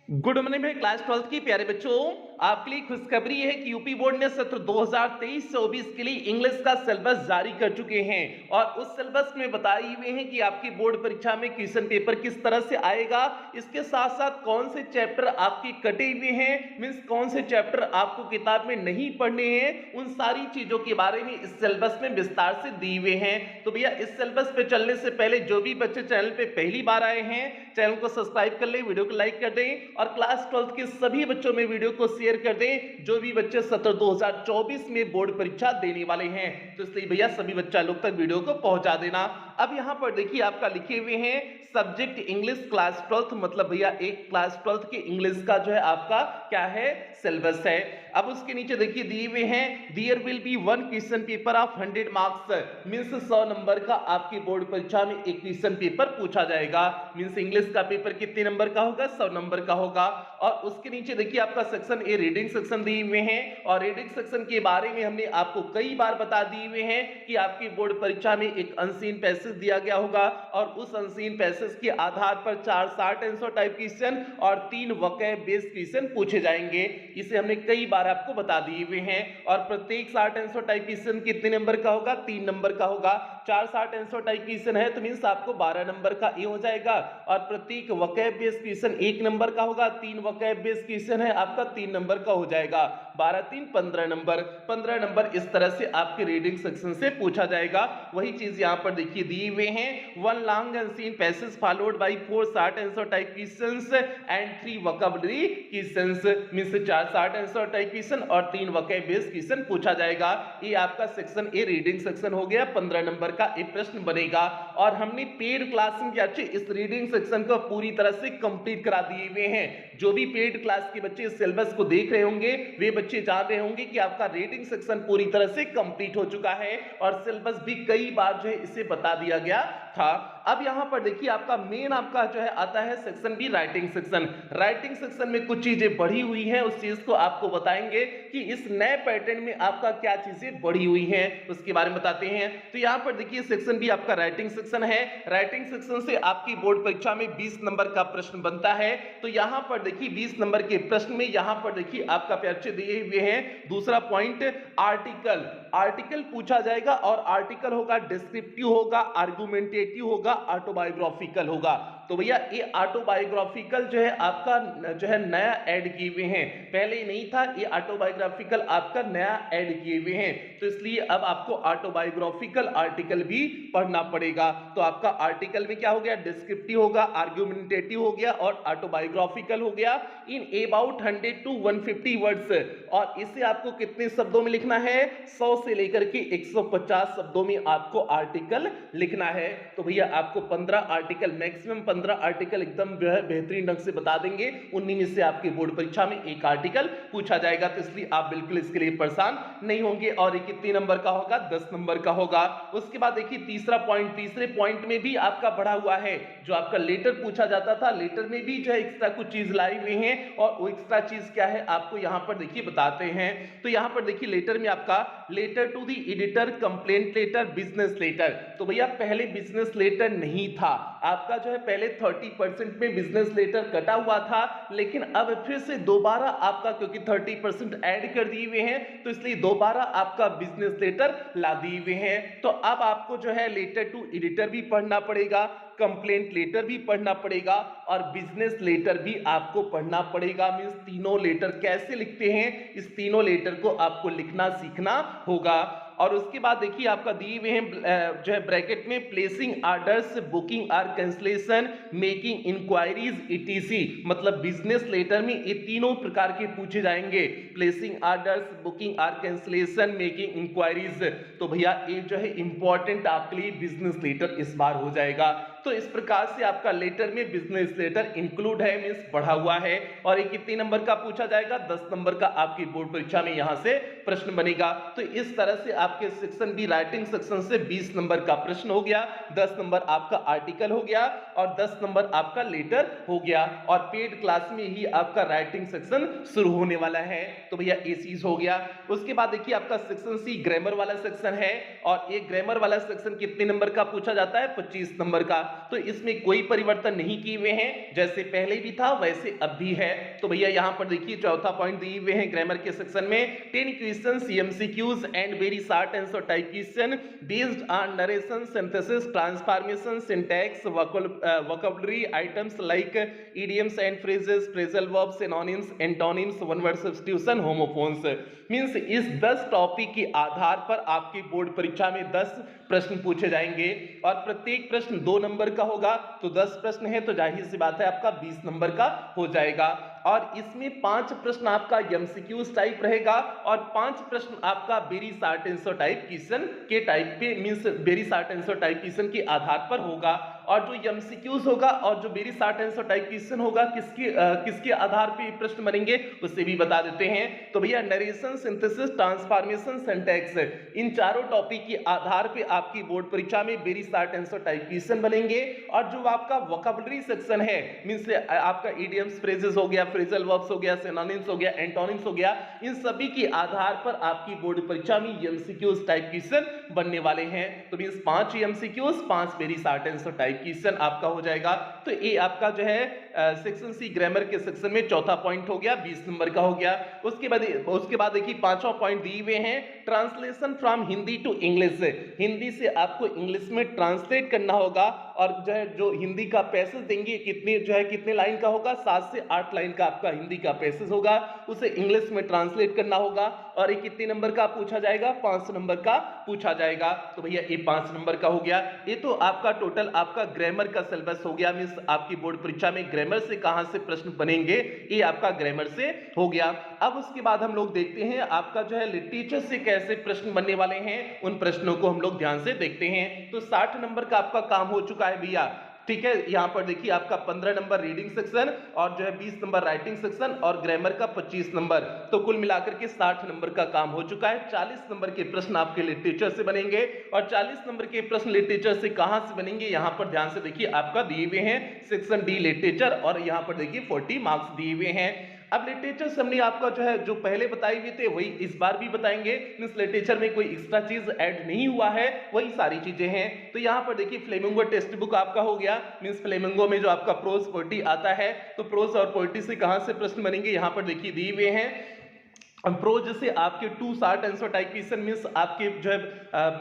Good morning मेरे class 12th की प्यारे बच्चों। आपके लिए खुशखबरी है कि यूपी बोर्ड ने सत्र 2023-24 के लिए इंग्लिश का सिलेबस जारी कर चुके हैं और उस सिलेबस में बताए हुए हैं कि आपकी बोर्ड परीक्षा में क्वेश्चन पेपर किस तरह से आएगा। इसके साथ साथ कौन से चैप्टर आपके कटे हुए हैं, मींस कौन से चैप्टर आपको किताब में नहीं पढ़ने हैं, उन सारी चीजों के बारे में इस सिलेबस में विस्तार से दिए हुए हैं। तो भैया इस सिलेबस पे चलने से पहले जो भी बच्चे चैनल पे पहली बार आए हैं, चैनल को सब्सक्राइब कर ले, वीडियो को लाइक कर दें और क्लास 12th के सभी बच्चों में वीडियो को शेयर कर दें जो भी बच्चे सत्र 2024 में बोर्ड परीक्षा देने वाले हैं। तो इसलिए भैया सभी बच्चा लोग तक वीडियो को पहुंचा देना। अब यहां पर देखिए आपका लिखे हुए हैं सब्जेक्ट इंग्लिश क्लास 12th, मतलब भैया एक क्लास 12th के इंग्लिश का जो है आपका क्या है सिलेबस है। अब उसके नीचे देखिए दिए हुए हैं there will be one question paper of 100 marks, means 100 number का आपकी बोर्ड परीक्षा में एक क्वेश्चन पेपर पूछा जाएगा। मींस इंग्लिश का पेपर कितने नंबर का होगा, 100 नंबर का होगा। और उसके नीचे देखिए आपका सेक्शन ए रीडिंग सेक्शन दिए हुए हैं और रीडिंग सेक्शन के बारे में हमने आपको कई बार बता दिए हुए हैं कि आपकी बोर्ड परीक्षा में एक अनसीन पैसेज दिया गया होगा और उस अनसीन पैसेज के आधार पर 4 शॉर्ट आंसर टाइप क्वेश्चन और 3 वोकैब बेस्ड क्वेश्चन पूछे जाएंगे। इसे हमने कई बार आपको बता दिए हुए हैं और प्रत्येक शॉर्ट आंसर टाइप क्वेश्चन कितने नंबर का होगा, 3 नंबर का होगा। 4 शॉर्ट आंसर टाइप क्वेश्चन है तो मींस आपको 12 नंबर का ए हो जाएगा और प्रत्येक वोकैब बेस्ड क्वेश्चन 1 नंबर का होगा। 3 वोकैब बेस्ड क्वेश्चन है आपका 3 नंबर का हो जाएगा। 12 3 15 नंबर, 15 नंबर इस तरह से आपके रीडिंग सेक्शन से पूछा जाएगा। वही चीज यहां पर देखिए दिए हुए हैं one long unseen passage followed by 4 short answer type questions and 3 vocabulary questions, means 4 short answer type question और 3 वोकैब बेस्ड क्वेश्चन पूछा जाएगा। ये आपका सेक्शन ए रीडिंग सेक्शन हो गया, 15 नंबर का एक प्रश्न बनेगा। और हमने पेड क्लास में क्या इस रीडिंग सेक्शन को पूरी तरह से कंप्लीट करा दिए हुए हैं। जो भी पेड क्लास के बच्चे इस सिलेबस को देख रहे होंगे वे बच्चे जान रहे होंगे कि आपका रीडिंग सेक्शन पूरी तरह से कंप्लीट हो चुका है और सिलेबस भी कई बार जो है इसे बता दिया गया था। अब यहां पर देखिए आपका मेन आपका जो है आता है section be writing section. Writing section में कुछ चीजें बढ़ी हुई हैं, उस चीज को आपको बताएंगे कि इस नए पैटर्न में आपका क्या चीजें बढ़ी हुई हैं उसके बारे में बताते हैं। तो यहां पर देखिए सेक्शन बी आपका राइटिंग सेक्शन है। राइटिंग सेक्शन से आपकी बोर्ड परीक्षा में 20 नंबर का प्रश्न बनता है। तो यहां पर देखिए 20 नंबर के प्रश्न में यहां पर देखिए आपका प्यारे दिए हुए हैं दूसरा पॉइंट आर्टिकल। आर्टिकल पूछा जाएगा और आर्टिकल होगा डिस्क्रिप्टिव होगा, आर्गुमेंटेटिव होगा, ऑटोबायोग्राफिकल होगा। तो भैया ये ऑटोबायोग्राफिकल जो है आपका जो है नया ऐड किए हुए हैं, पहले नहीं था, ये ऑटोबायोग्राफिकल आपका नया ऐड किए हुए हैं। तो इसलिए अब आपको ऑटोबायोग्राफिकल आर्टिकल भी पढ़ना पड़ेगा। तो आपका आर्टिकल में क्या हो गया, डिस्क्रिप्टिव होगा, आर्गुमेंटेटिव हो गया और ऑटोबायोग्राफिकल हो गया इन अबाउट 100 to 150 वर्ड्स। और इसे आपको कितने शब्दों में लिखना है, 100 से लेकर के 150 शब्दों में आपको आर्टिकल लिखना है। तो भैया आपको 15 आर्टिकल, मैक्सिमम 15 आर्टिकल एकदम बेहतरीन ढंग से बता देंगे। 19 में से आपके बोर्ड परीक्षा में एक आर्टिकल पूछा जाएगा। तो इसलिए आप बिल्कुल इसके लिए परेशान नहीं होंगे। और ये कितने नंबर का होगा, 10 नंबर का होगा। उसके बाद देखिए तीसरा पॉइंट, तीसरे पॉइंट में भी आपका बढ़ा हुआ है। जो आपका लेटर पूछा जाता था, लेटर में भी जो है एक्स्ट्रा कुछ चीज लाई हुई है और वो एक्स्ट्रा चीज क्या है आपको यहां पर देखिए बताते हैं। तो यहां पर देखिए लेटर में आपका letter to the editor, complaint letter, business letter. तो भैया पहले बिजनेस लेटर नहीं था आपका, जो है पहले 30% में बिजनेस लेटर कटा हुआ था, लेकिन अब फिर से दोबारा आपका क्योंकि 30% ऐड कर दिए हुए हैं तो इसलिए दोबारा आपका बिजनेस लेटर ला दिए हुए हैं। तो अब आपको जो है लेटर टू एडिटर भी पढ़ना पड़ेगा, कंप्लेंट लेटर भी पढ़ना पड़ेगा और बिजनेस लेटर भी आपको पढ़ना पड़ेगा। मींस तीनों लेटर कैसे लिखते हैं, इस तीनों लेटर को आपको लिखना सीखना होगा। और उसके बाद देखिए आपका दिए हुए हैं जो है ब्रैकेट में प्लेसिंग ऑर्डर्स, बुकिंग और कैंसलेशन, मेकिंग इंक्वायरीज ईटीसी, मतलब बिजनेस लेटर में ये तीनों प्रकार के पूछे जाएंगे, प्लेसिंग ऑर्डर्स, बुकिंग और कैंसलेशन, मेकिंग इंक्वायरीज। तो भैया ये जो है इंपॉर्टेंट आपके लिए बिजनेस लेटर इस बार हो जाएगा। तो इस प्रकार से आपका लेटर में बिजनेस लेटर इंक्लूड है, मींस बढ़ा हुआ है। और ये कितने नंबर का पूछा जाएगा, 10 नंबर का आपकी बोर्ड परीक्षा में यहां से प्रश्न बनेगा। तो इस तरह से आपके सेक्शन बी राइटिंग सेक्शन से 20 नंबर का प्रश्न हो गया, 10 नंबर आपका आर्टिकल हो गया और 10 नंबर आपका लेटर हो गया। और पेड क्लास में ही आपका राइटिंग सेक्शन शुरू होने वाला है। तो भैया ये चीज हो गया। उसके बाद देखिए आपका सेक्शन सी ग्रामर वाला सेक्शन है और ये ग्रामर वाला सेक्शन कितने नंबर का पूछा जाता है, 25 नंबर का। तो इसमें कोई परिवर्तन नहीं किए हुए हैं, जैसे पहले भी था वैसे अब भी है। तो भैया यहां पर देखिए चौथा पॉइंट दिए हुए हैं ग्रामर के सेक्शन में 10 questions MCQs and very short answer type question based on narration synthesis transformation syntax vocabulary items like idioms and phrases phrasal verbs synonyms antonyms one word substitution homophones means इस 10 topic के आधार पर आपकी board परीक्षा में 10 प्रश्न पूछे जाएंगे और प्रत्येक प्रश्न 2 नंबर का होगा। तो 10 प्रश्न है तो जाहिर सी बात है आपका 20 नंबर का हो जाएगा और इसमें 5 प्रश्न आपका एमसीक्यूज टाइप रहेगा और 5 प्रश्न आपका very short answer type question के टाइप पे means very short answer type question के आधार पर होगा। और जो एमसीक्यूज होगा और जो very short answer type question होगा किसके आधार पे प्रश्न बनेंगे उससे भी बता देते हैं। तो भैया नरेशन सिंथेसिस ट्रांसफॉर्मेशन सिंटैक्स इन चारों टॉपिक के आधार पे आपकी बोर्ड परीक्षा में very short answer type question बनेंगे और जो आपका वोकैबुलरी सेक्शन है मींस आपका इडियम्स फ्रेजेस हो गया फ्रेजल वर्ब्स हो गया सिनोनिम्स हो गया एंटोनिम्स हो गया इन सभी के आधार पर आपकी बोर्ड परीक्षा में एमसीक्यूज टाइप क्वेश्चन बनने वाले हैं। तो means 5 MCQs 5 very short answer type question आपका हो जाएगा। तो ये आपका जो है सेक्शन सी ग्रामर के सेक्शन में चौथा पॉइंट हो गया 20 नंबर का हो गया। उसके बाद देखिए पांचवा पॉइंट दिए हुए हैं translation from Hindi to English. Hindi से आपको इंग्लिश में ट्रांसलेट करना होगा और जो हिंदी का पैसेज देंगे कितने लाइन का होगा 7 से 8 लाइन का आपका हिंदी का पैसेज होगा उसे इंग्लिश में ट्रांसलेट करना होगा और ये कितने नंबर का पूछा जाएगा 5 नंबर का पूछा जाएगा। तो भैया ये 5 नंबर का हो गया। ये तो आपका टोटल आपका ग्रामर का सिलेबस हो गया मींस आपकी बोर्ड परीक्षा में ग्रामर से कहां से प्रश्न बनेंगे ये आपका ग्रामर से हो गया। अब उसके बाद हम लोग देखते हैं आपका जो है लिटरेचर से कैसे प्रश्न बनने वाले हैं उन प्रश्नों को हम लोग ध्यान से देखते हैं। तो 60 नंबर का आपका काम हो चुका है भैया, ठीक है। यहां पर देखिए आपका 15 नंबर रीडिंग सेक्शन और जो है 20 नंबर राइटिंग सेक्शन और ग्रामर का 25 नंबर, तो कुल मिलाकर के 60 नंबर का काम हो चुका है। 40 नंबर के प्रश्न आपके लिटरेचर से बनेंगे और 40 नंबर के प्रश्न लिटरेचर से कहां से बनेंगे यहां पर ध्यान से देखिए आपका दिए हुए हैं सेक्शन डी लिटरेचर और यहां पर देखिए 40 मार्क्स दिए हुए हैं। अब लिटरेचर से हमने आपका जो है जो पहले बताए हुए थे वही इस बार भी बताएंगे मींस लिटरेचर में कोई एक्स्ट्रा चीज ऐड नहीं हुआ है वही सारी चीजें हैं। तो यहाँ पर देखिए फ्लेमिंगो टेक्स्ट बुक आपका हो गया मींस फ्लेमिंगो में जो आपका प्रोज पोएट्री आता है तो प्रोज और पोएट्री से कहां से प्रश्न बनेंगे यहाँ पर देखिए दिए हुए हैं। प्रोज से आपके 2 short answer type question means आपके जो है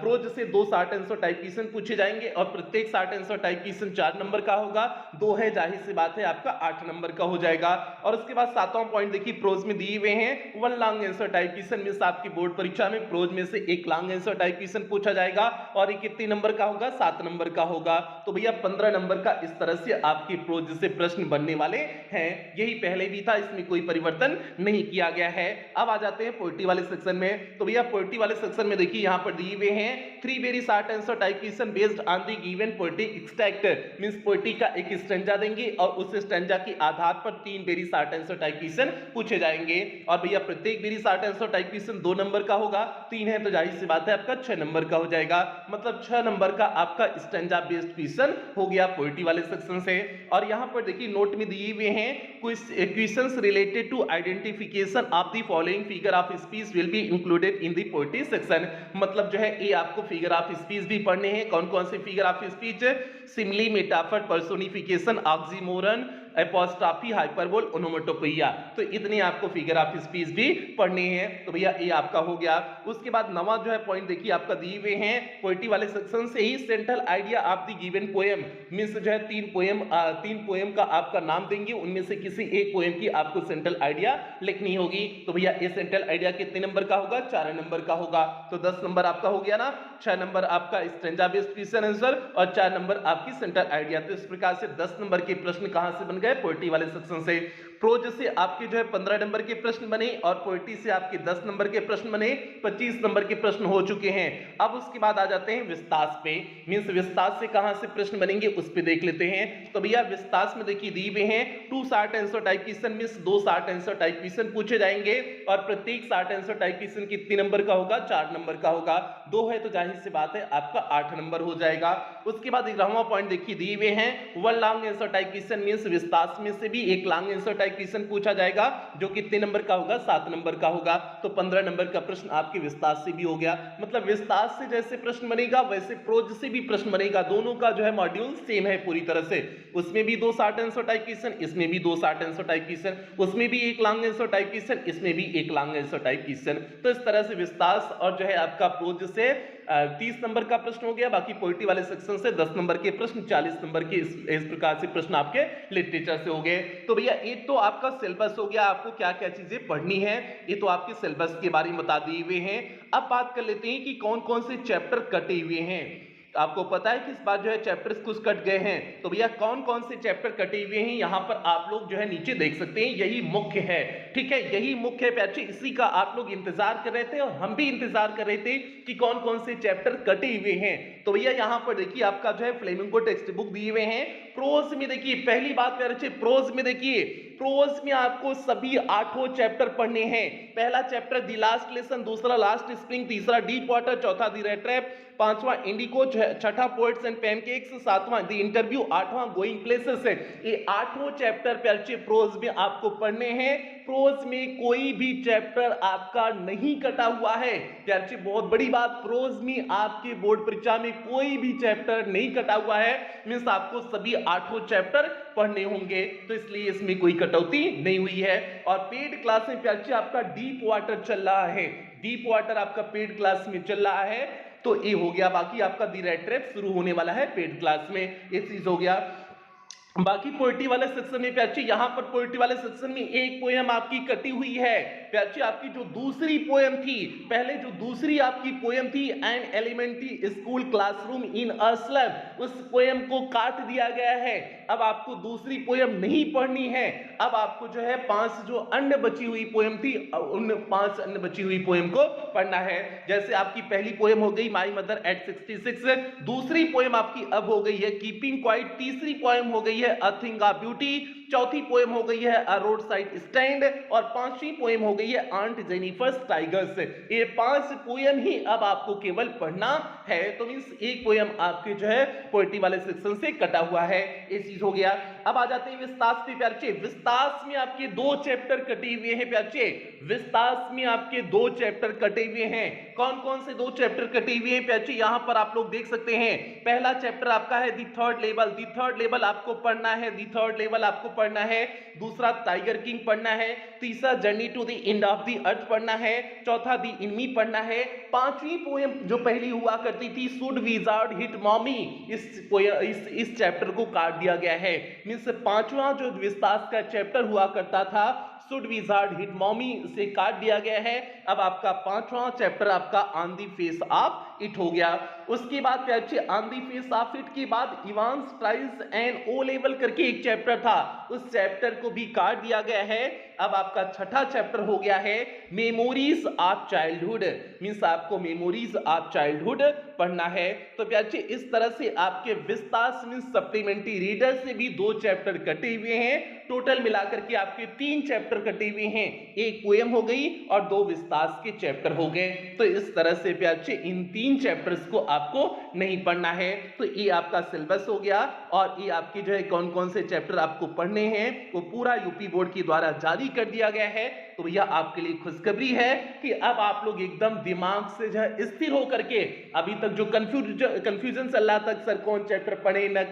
प्रोज से 2 शॉर्ट आंसर टाइप क्वेश्चन पूछे जाएंगे और प्रत्येक short answer type question 4 number का होगा, 2 है जाहिर सी बात है आपका 8 नंबर का हो जाएगा। और उसके बाद 7वां पॉइंट देखिए प्रोज में दिए हुए हैं 1 long answer type question means आपकी बोर्ड परीक्षा में प्रोज में से 1 लॉन्ग आंसर टाइप क्वेश्चन पूछा जाएगा और ये कितने नंबर का होगा 7 नंबर का होगा। तो भैया 15 नंबर का इस तरह से आपके प्रोज से प्रश्न बनने वाले हैं, यही पहले भी था इसमें कोई परिवर्तन नहीं किया गया है। अब आ जाते हैं पोएट्री वाले सेक्शन में। तो भैया पोएट्री वाले सेक्शन में देखिए यहां पर दिए हुए हैं 3 very short answer type question based on the given poetry extract means poetry का एक स्टैंजा देंगे और उस स्टैंजा के आधार पर 3 very short answer type question पूछे जाएंगे और भैया प्रत्येक very short answer type question 2 number का होगा, 3 है तो जाहिर सी बात है आपका 6 नंबर का हो जाएगा। मतलब 6 नंबर का आपका स्टैंजा बेस्ड क्वेश्चन हो गया पोएट्री वाले सेक्शन से। और यहां पर देखिए नोट में दिए हुए हैं questions related to identification of the following figure of speech will be included in the poetry section. मतलब जो है ये आपको फिगर ऑफ स्पीच भी पढ़ने हैं। कौन कौन से figure of speech? Simile, metaphor, personification, oxymoron, apostrophe, hyperbole, ओनोमेटोपोइया। तो इतने आपको फिगर ऑफ स्पीच भी पढ़ने हैं। तो भैया ये आपका हो गया। उसके बाद नवा जो है पॉइंट देखिए आपका दिए हुए हैं पोएट्री वाले सेक्शन से ही central idea of the given poem means जो है 3 पोएम का आपका नाम देंगे, उनमें से किसी एक पोएम की आपको सेंट्रल आइडिया लिखनी होगी। तो भैया ये सेंट्रल आइडिया कितने नंबर का होगा? 4 नंबर का होगा। तो 10 नंबर आपका हो गया ना, 6 नंबर आपका स्टैंजा बेस्ड क्वेश्चन आंसर और 4 नंबर आपकी सेंट्रल आइडिया। तो इस प्रकार से 10 नंबर के प्रश्न कहां से बन गए? पोएट्री वाले सेक्शन से। प्रोज से आपके जो है 15 नंबर के प्रश्न बने और पोएट्री से आपके 10 नंबर के प्रश्न बने, 25 नंबर के प्रश्न हो चुके हैं। अब उसके बाद आ जाते हैं विस्तार पे मींस विस्तार से कहां से प्रश्न बनेंगे उस पे देख लेते हैं। तो भैया विस्तार में देखिए दिए हुए हैं 2 short answer type question means 2 short answer type question पूछे जाएंगे और प्रत्येक शॉर्ट आंसर टाइप क्वेश्चन कितने नंबर का होगा? 4 नंबर का होगा। 2 है तो जाहिर सी बात है आपका 8 नंबर हो जाएगा। उसके बाद 11वां पॉइंट देखिए दिए हुए हैं 1 long answer type question means विस्तार में से भी एक लॉन्ग आंसर टाइप क्वेश्चन पूछा जाएगा, जो कितने नंबर का होगा, 7 नंबर का होगा। तो 15 नंबर का प्रश्न आपके विस्तार से भी हो गया। मतलब विस्तार से जैसे प्रश्न बनेगा वैसे प्रोज से भी प्रश्न बनेगा, दोनों का जो है मॉड्यूल सेम है पूरी तरह से। उसमें भी 2 शॉर्ट आंसर टाइप क्वेश्चन, इसमें भी 2 शॉर्ट आंसर टाइप क्वेश्चन, उसमें भी 1 लॉन्ग आंसर टाइप क्वेश्चन, इसमें भी 1 लॉन्ग आंसर टाइप क्वेश्चन। तो इस तरह से विस्तार और जो है आपका प्रोज से 30 नंबर का प्रश्न हो गया, बाकी पोइट्री वाले सेक्शन से 10 नंबर के प्रश्न, 40 नंबर के इस प्रकार से प्रश्न आपके लिटरेचर से हो गए। तो भैया एक तो आपका सिलेबस हो गया, आपको क्या क्या चीजें पढ़नी है, ये तो आपके सिलेबस के बारे में बता दिए हुए हैं। अब बात कर लेते हैं कि कौन कौन से चैप्टर कटे हुए हैं। आपको पता है कि इस बार जो है चैप्टर्स कुछ कट गए हैं, तो भैया कौन कौन से चैप्टर कटे हुए हैं यहां पर आप लोग जो है नीचे देख सकते हैं, यही मुख्य है। ठीक है, यही मुख्य है प्यारे, इसी का आप लोग इंतजार कर रहे थे और हम भी इंतजार कर रहे थे कि कौन कौन से चैप्टर कटे हुए हैं। तो भैया यहां पर देखिए आपका जो है फ्लेमिंगो टेक्स्ट बुक दिए हुए हैं। प्रोज में देखिए पहली बात प्यारे, प्रोज में देखिए, प्रोज में आपको सभी 8 चैप्टर पढ़ने हैं। पहला चैप्टर दी लास्ट लेसन, दूसरा लास्ट स्प्रिंग, तीसरा डीप वाटर, चौथा दी रेड ट्रैप, पांचवा इंडिको, छठा पोएट्स एंड पैनकेक्स, सातवां दी इंटरव्यू, आठवां गोइंग प्लेसेस है। ये 8 चैप्टर प्यारे प्रोज में आपको पढ़ने हैं। प्रोज में कोई भी चैप्टर आपका नहीं कटा हुआ है प्यारे, बहुत बड़ी बात, प्रोज में आपके बोर्ड परीक्षा में कोई भी चैप्टर नहीं कटा हुआ है, मींस आपको सभी 8 चैप्टर पढ़ने होंगे, तो इसलिए इसमें कोई कटौती नहीं हुई है। और पेड क्लास में प्यारे आपका डीप वाटर चल रहा है, डीप वाटर आपका पेड क्लास में चल रहा है, तो ये हो गया। बाकी आपका दी रेड ट्रैप शुरू होने वाला है पेड क्लास में, ये चीज हो गया। बाकी पोइट्री वाले सेक्शन में प्यारे यहां पर पोइट्री वाले सेक्शन में एक पोएम आपकी कटी हुई है प्यारे, आपकी जो दूसरी पोएम थी, पहले जो दूसरी आपकी पोएम थी an elementary school classroom in a slum, उस पोएम को काट दिया गया है। अब आपको दूसरी पोएम नहीं पढ़नी है, अब आपको जो है 5 जो अन्य बची हुई पोएम थी उन 5 अन्य बची हुई पोएम को पढ़ना है। जैसे आपकी पहली पोएम हो गई माई मदर एट 66, दूसरी पोएम आपकी अब हो गई है कीपिंग क्वाइट, तीसरी पोएम हो गई है अ थिंग ऑफ ब्यूटी, चौथी पोएम हो गई है अ रोड साइड स्टैंड, और 5वीं पोएम हो गई है आंट जेनिफर्स टाइगर्स। ये 5 पोएम ही अब आपको केवल पढ़ना है, तो मींस एक पोएम आपके जो है पोएट्री वाले सेक्शन से कटा हुआ है, ये चीज हो गया। अब आ जाते हैं विस्तार पे प्यारे, विस्तार में आपके 2 चैप्टर कटे हुए हैं प्यारे, विस्तार में आपके 2 चैप्टर कटे हुए हैं। कौन कौन से 2 चैप्टर कटे हुए हैं प्यारे, यहां पर आप लोग देख सकते हैं। पहला चैप्टर आपका है दी थर्ड लेवल, दी थर्ड लेवल आपको पढ़ना है, दी थर्ड लेवल आपको पढ़ना है। दूसरा टाइगर किंग पढ़ना है, तीसरा journey to the end of the earth पढ़ना है, चौथा दी इनमी पढ़ना है। 5वीं पोएम जो पहली हुआ करती थी शुड विजार्ड हिट मॉमी, इस चैप्टर को काट दिया गया है, मींस 5वां जो विस्तार का चैप्टर हुआ करता था शुड विजार्ड हिट मॉमी से काट दिया गया है। अब आपका 5वां चैप्टर आपका on the face of it हो गया। उसके बाद प्यारे on the face of it के बाद इवांस ट्राइल्स एंड ओ लेवल करके एक चैप्टर था, उस चैप्टर को भी काट दिया गया है। अब आपका 6ठा चैप्टर हो गया है मेमोरीज ऑफ चाइल्डहुड, मींस आपको मेमोरीज ऑफ चाइल्डहुड पढ़ना है। तो प्यारे इस तरह से आपके विस्तार मींस सप्लीमेंट्री रीडर से भी 2 चैप्टर कटे हुए हैं, टोटल मिलाकर के आपके 3 चैप्टर कटे हुए हैं, एक पोएम हो गई और 2 विस्तार के चैप्टर हो गए। तो इस तरह से प्यारे इन 3 चैप्टर्स को आपको नहीं पढ़ना है। तो ये आपका सिलेबस हो गया, और ये आपके जो है कौन कौन से चैप्टर आपको पढ़ने हैं वो पूरा यूपी बोर्ड के द्वारा जारी कर दिया गया है। तो भैया आपके लिए खुशखबरी है कि अब आप लोग एकदम दिमाग से जो है स्थिर होकर के, अभी तक जो कंफ्यूजन चल रहा था सर कौन चैप्टर पढ़े न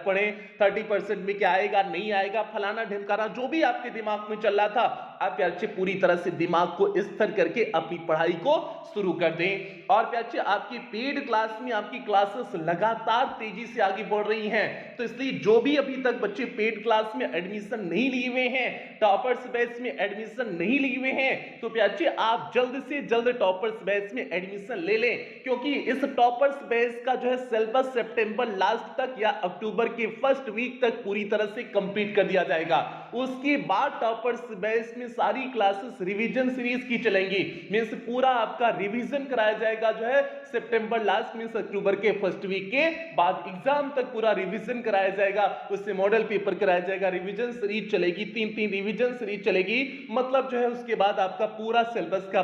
पढ़े, 30% में क्या आएगा नहीं आएगा, फलाना ढिमकाना जो भी आपके दिमाग में चल रहा था, आप प्यारे पूरी तरह से दिमाग को स्थिर करके अपनी पढ़ाई को शुरू कर दें। और प्यारे आपकी पेड क्लास में आपकी क्लासेस लगातार तेजी से आगे बढ़ रही हैं, तो इसलिए जो भी अभी तक बच्चे पेड क्लास में एडमिशन नहीं लिए हुए हैं, टॉपर्स बैच में एडमिशन नहीं लिए हुए हैं, तो प्यारे आप जल्द से जल्द टॉपर्स बैच में एडमिशन ले लें, क्योंकि इस टॉपर्स बैच का जो है सिलेबस सितंबर लास्ट तक या अक्टूबर के फर्स्ट वीक तक पूरी तरह से कंप्लीट कर दिया जाएगा। उसके बाद टॉपर्स बैच में सारी क्लासेस रिवीजन सीरीज की चलेंगी, मींस पूरा आपका रिवीजन कराया जाएगा जो है सितंबर लास्ट मींस अक्टूबर के फर्स्ट वीक के बाद एग्जाम तक पूरा रिवीजन कराया जाएगा, उससे मॉडल पेपर कराया जाएगा, रिवीजन सीरीज चलेगी, 3 रिवीजन सीरीज चलेगी, मतलब जो है उसके बाद आपका पूरा सिलेबस का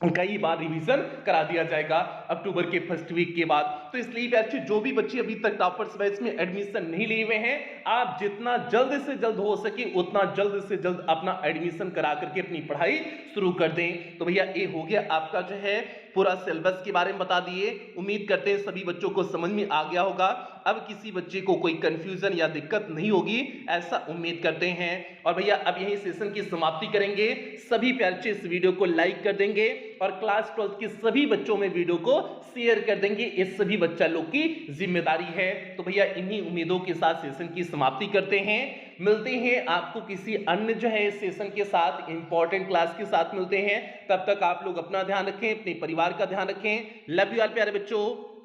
कई बार रिवीजन करा दिया जाएगा अक्टूबर के फर्स्ट वीक के बाद। तो इसलिए बच्चे, जो भी बच्चे अभी तक टॉपर्स बैच में एडमिशन नहीं लिए हुए हैं, आप जितना जल्द से जल्द हो सके उतना जल्द से जल्द अपना एडमिशन करा करके अपनी पढ़ाई शुरू कर दें। तो भैया ये हो गया आपका जो है पूरा सिलेबस के बारे में बता दिए। उम्मीद करते हैं सभी बच्चों को समझ में आ गया होगा। अब किसी बच्चे को कोई कंफ्यूजन या दिक्कत नहीं होगी, ऐसा उम्मीद करते हैं। और भैया अब यही सेशन की समाप्ति करेंगे। सभी प्यारे बच्चे इस वीडियो को लाइक कर देंगे और क्लास 12 के सभी बच्चों में वीडियो को शेयर कर देंगे। ये सभी बच्चा लोग की जिम्मेदारी है। तो भैया इन्हीं उम्मीदों के साथ सेशन की समाप्ति करते हैं। मिलते हैं आपको किसी अन्य जो है सेशन के साथ, इंपॉर्टेंट क्लास के साथ मिलते हैं। तब तक आप लोग अपना ध्यान रखें, अपने परिवार का ध्यान रखें। लव यू ऑल प्यारे बच्चों।